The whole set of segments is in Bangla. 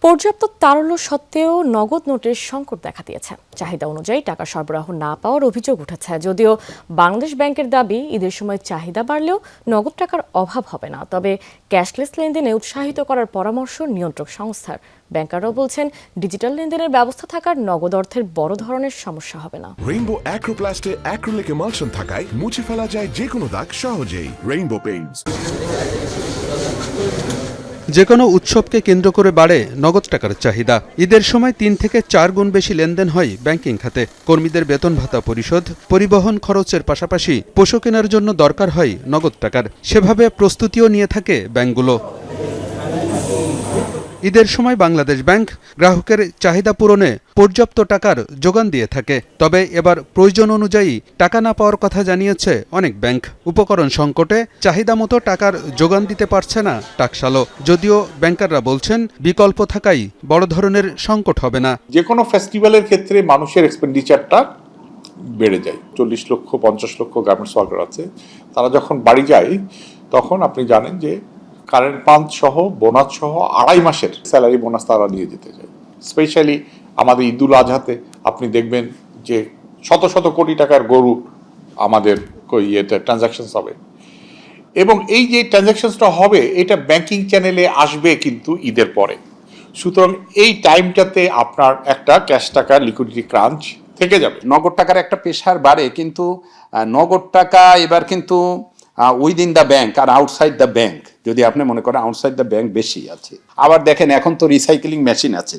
পর্যাপ্ত তারল্য সত্ত্বেও নগদ নোটের সংকট দেখা দিয়েছে। চাহিদা অনুযায়ী টাকা সরবরাহ না পাওয়ার অভিযোগ উঠেছে। যদিও বাংলাদেশ ব্যাংকের দাবি, ঈদের সময় চাহিদা বাড়লেও নগদ টাকার অভাব হবে না। তবে ক্যাশলেস লেনদেনে উৎসাহিত করার পরামর্শ নিয়ন্ত্রক সংস্থার। ব্যাংকাররাও বলছেন, ডিজিটাল লেনদেনের ব্যবস্থা থাকার নগদ অর্থের বড় ধরনের সমস্যা হবে না। রেইনবো অ্যাক্রোপ্লাস্টে অ্যাক্রিলিক এমালশন থাকায় মুছে ফেলা যায় যে কোনো দাগ সহজেই। Rainbow Paints. যে কোনো উৎসবকে কেন্দ্র করে বাড়ে নগদ টাকার চাহিদা। ঈদের সময় 3 থেকে 4 গুণ বেশি লেনদেন হয় ব্যাংকিং খাতে। কর্মীদের বেতন ভাতা পরিশোধ, পরিবহন খরচের পাশাপাশি পশু কেনার জন্য দরকার হয় নগদ টাকার। সেভাবে প্রস্তুতিও নিয়ে থাকে ব্যাংকগুলো। ঈদের সময় বাংলাদেশ ব্যাংক গ্রাহকের চাহিদা পূরণে পর্যাপ্ত টাকার যোগান দিয়ে থাকে। তবে এবার প্রয়োজন অনুযায়ী টাকা না পাওয়ার কথা জানিয়েছে অনেক ব্যাংক। উপকরণ সংকটে চাহিদা মতো টাকার যোগান দিতে পারছে না টাকশালও। যদিও ব্যাংকাররা বলছেন, বিকল্প থাকাই বড় ধরনের সংকট হবে না। যে কোনো ফেস্টিভ্যালের ক্ষেত্রে মানুষের এক্সপেন্ডিচারটা বেড়ে যায়। 40 লক্ষ 50 লক্ষ গার্মেন্টস ওয়ার্কার আছে। তারা যখন বাড়ি যায় তখন আপনি জানেন যে কারেন্ট পাঞ্চ সহ বোনাস সহ 2.5 মাসের স্যালারি বোনাস তারা নিয়ে যেতে চায়। স্পেশালি আমাদের ঈদুল আজহাতে আপনি দেখবেন যে শত শত কোটি টাকার গরু আমাদের ইয়েতে ট্রানজাকশনস হবে, এবং এই যে ট্রানজাকশনসটা হবে এটা ব্যাংকিং চ্যানেলে আসবে কিন্তু ঈদের পরে। সুতরাং এই টাইমটাতে আপনার একটা ক্যাশ টাকার লিকুইডিটি ক্রাঞ্চ থেকে যাবে। নগদ টাকার একটা প্রেশার বাড়ে, কিন্তু নগদ টাকা এবার কিন্তু উইদিন দ্য ব্যাংক আর আউটসাইড দ্য ব্যাংক, যদি আপনি মনে করেন আউটসাইড দ্য ব্যাংক বেশি আছে। আবার দেখেন এখন তো রিসাইকেলিং মেশিন আছে।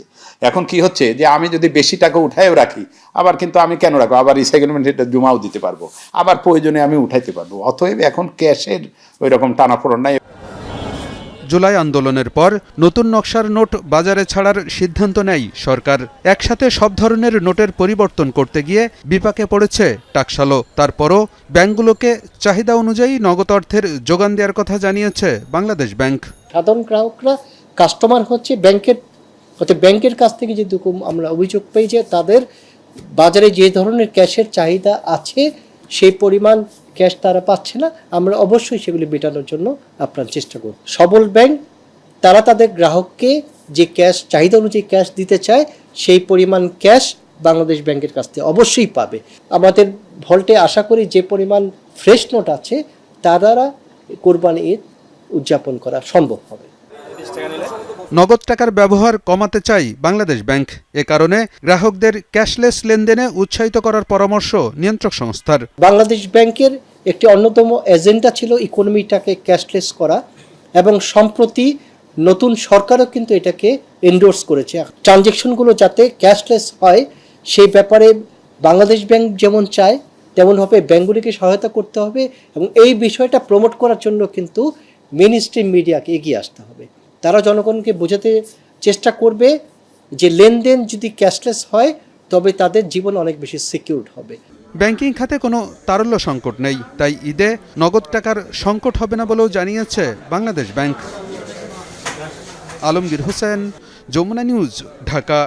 এখন কি হচ্ছে যে আমি যদি বেশি টাকা উঠায়ও রাখি, আবার কিন্তু আমি কেন রাখবো, আবার রিসাইকেল মেশিনটা জমাও দিতে পারবো, আবার প্রয়োজনে আমি উঠাইতে পারবো। অতএব এখন ক্যাশের ওই রকম টানাপোড়েন নাই। জুলাই আন্দোলনের পর নতুন নকশার নোট বাজারে ছাড়ার সিদ্ধান্ত নেয় সরকার। একসাথে সব ধরনের নোটের পরিবর্তন করতে গিয়ে বিপাকে পড়েছে টাকশালও। তারপরও ব্যাংকগুলোকে চাহিদা অনুযায়ী নগদ অর্থের যোগান দেওয়ার কথা জানিয়েছে বাংলাদেশ ব্যাংক। সাধারণ গ্রাহকরা কাস্টমার হচ্ছে ব্যাংকের কাছ থেকে যেরকম আমরা অভিযোগ পাই যে তাদের বাজারে যে ধরনের ক্যাশের চাহিদা আছে সেই পরিমাণ ক্যাশ তারা পাচ্ছে না। আমরা অবশ্যই সেগুলি মেটানোর জন্য আপনার চেষ্টা করব। সবল ব্যাংক তারা তাদের গ্রাহককে যে ক্যাশ চাহিদা অনুযায়ী ক্যাশ দিতে চায় সেই পরিমাণ ক্যাশ বাংলাদেশ ব্যাংকের কাছ থেকে অবশ্যই পাবে। আমাদের ভল্টে আশা করি যে পরিমাণ ফ্রেশ নোট আছে তা দ্বারা কোরবানি ঈদ উদযাপন করা সম্ভব হবে। নগদ টাকার ব্যবহার কমাতে চাই বাংলাদেশ ব্যাংক। এ কারণে গ্রাহকদের ক্যাশলেস লেনদেনে উৎসাহিত করার পরামর্শ নিয়ন্ত্রক সংস্থার। বাংলাদেশ ব্যাংকের একটি অন্যতম এজেন্ডা ছিল ইকোনমিটাকে ক্যাশলেস করা, এবং সম্প্রতি নতুন সরকারও কিন্তু এটাকে এন্ডোর্স করেছে। ট্রানজ্যাকশনগুলো যাতে ক্যাশলেস হয় সেই ব্যাপারে বাংলাদেশ ব্যাংক যেমন চায় তেমনভাবে ব্যাংকগুলিকে সহায়তা করতে হবে, এবং এই বিষয়টা প্রমোট করার জন্য কিন্তু মেইন স্ট্রিম মিডিয়াকে এগিয়ে আসতে হবে। তারা জনগণকে বোঝাতে চেষ্টা করবে যে লেনদেন যদি ক্যাশলেস হয় তবে তাদের জীবন অনেক বেশি সিকিউরড হবে। ব্যাংকিং খাতে কোনো তারল্য সংকট নেই, তাই ঈদে নগদ টাকার সংকট হবে না বলেও জানিয়েছে বাংলাদেশ ব্যাংক। আলমগীর হোসেন, যমুনা নিউজ, ঢাকা।